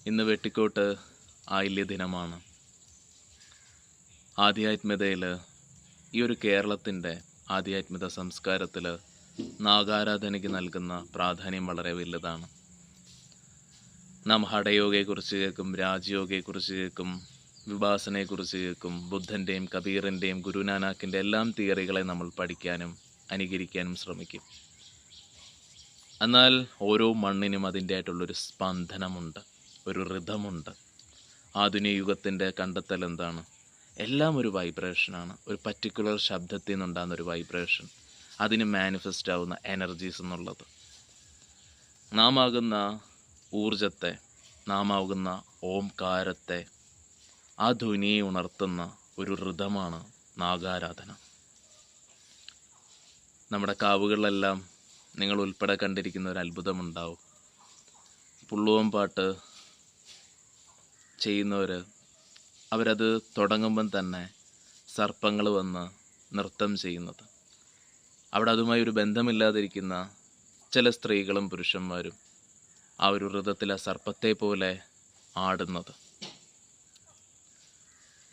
ഇന്ന് വെട്ടിക്കോട്ട് ആയില്യ ദിനമാണ്. ആധ്യാത്മികതയിൽ, ഈ ഒരു കേരളത്തിൻ്റെ ആധ്യാത്മിക സംസ്കാരത്തിൽ നാഗാരാധനയ്ക്ക് നൽകുന്ന പ്രാധാന്യം വളരെ വലുതാണ്. നാം ഹഠയോഗയെക്കുറിച്ച് കേൾക്കും, രാജയോഗയെക്കുറിച്ച് കേൾക്കും, വിഭാസനയെക്കുറിച്ച് കേൾക്കും. ബുദ്ധൻ്റെയും കബീറിൻ്റെയും ഗുരുനാനാക്കിൻ്റെ എല്ലാം തിയറികളെ നമ്മൾ പഠിക്കാനും അനുകരിക്കാനും ശ്രമിക്കും. എന്നാൽ ഓരോ മണ്ണിനും അതിൻ്റെതായിട്ടുള്ളൊരു സ്പന്ദനമുണ്ട്, ഒരു റിഥമുണ്ട്. ആധുനിക യുഗത്തിൻ്റെ കണ്ടെത്തൽ എന്താണ്? എല്ലാം ഒരു വൈബ്രേഷനാണ്. ഒരു പർട്ടിക്കുലർ ശബ്ദത്തിൽ നിന്നുണ്ടാകുന്ന ഒരു വൈബ്രേഷൻ, അതിന് മാനിഫെസ്റ്റ് ആവുന്ന എനർജീസ് എന്നുള്ളത്. നാം ആകുന്ന ഊർജത്തെ, നാം ആകുന്ന ഓംകാരത്തെ, ആ ധ്വനിയെ ഉണർത്തുന്ന ഒരു ഋതമാണ് നാഗാരാധന. നമ്മുടെ കാവുകളിലെല്ലാം നിങ്ങൾ ഉൾപ്പെടെ കണ്ടിരിക്കുന്ന ഒരു അത്ഭുതമുണ്ടാവും. പുള്ളുവൻ പാട്ട് ചെയ്യുന്നവർ, അവരത് തുടങ്ങുമ്പം തന്നെ സർപ്പങ്ങൾ വന്ന് നൃത്തം ചെയ്യുന്നത്. അവിടെ അതുമായി ഒരു ബന്ധമില്ലാതിരിക്കുന്ന ചില സ്ത്രീകളും പുരുഷന്മാരും ആ ഒരു ഋതത്തിൽ ആ സർപ്പത്തെ പോലെ ആടുന്നത്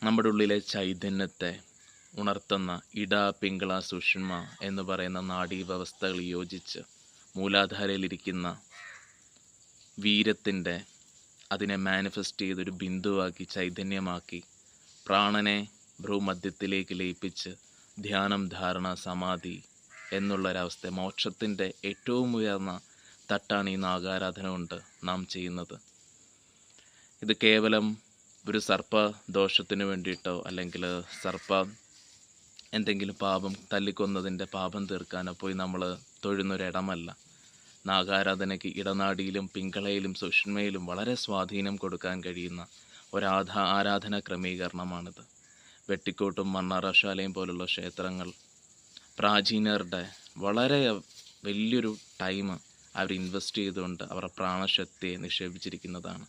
നമ്മുടെ ഉള്ളിലെ ചൈതന്യത്തെ ഉണർത്തുന്ന ഇട, പിങ്കള, സുഷുമ്ന എന്ന് പറയുന്ന നാഡീവ്യവസ്ഥകൾ യോജിച്ച് മൂലാധാരയിലിരിക്കുന്ന വീര്യത്തിൻ്റെ അതിനെ മാനിഫെസ്റ്റ് ചെയ്തൊരു ബിന്ദുവാക്കി, ചൈതന്യമാക്കി, പ്രാണനെ ഭ്രൂമധ്യത്തിലേക്ക് ലയിപ്പിച്ച് ധ്യാനം, ധാരണ, സമാധി എന്നുള്ളൊരവസ്ഥ, മോക്ഷത്തിൻ്റെ ഏറ്റവും ഉയർന്ന തട്ടാണ് ഈ നാഗാരാധന കൊണ്ട് നാം ചെയ്യുന്നത്. ഇത് കേവലം ഒരു സർപ്പദോഷത്തിന് വേണ്ടിയിട്ടോ അല്ലെങ്കിൽ എന്തെങ്കിലും പാപം തല്ലിക്കൊന്നതിൻ്റെ പാപം തീർക്കാനോ പോയി നമ്മൾ തൊഴുന്നൊരിടമല്ല. നാഗാരാധനയ്ക്ക് ഇടനാടിയിലും പിങ്കളയിലും സുഷുമ്നയിലും വളരെ സ്വാധീനം കൊടുക്കാൻ കഴിയുന്ന ആരാധന ക്രമീകരണമാണിത്. വെട്ടിക്കോട്ടും മണ്ണാറശാലയും പോലുള്ള ക്ഷേത്രങ്ങൾ പ്രാചീനരുടെ വളരെ വലിയൊരു ടൈം അവർ ഇൻവെസ്റ്റ് ചെയ്തുകൊണ്ട് അവരുടെ പ്രാണശക്തിയെ നിക്ഷേപിച്ചിരിക്കുന്നതാണ്.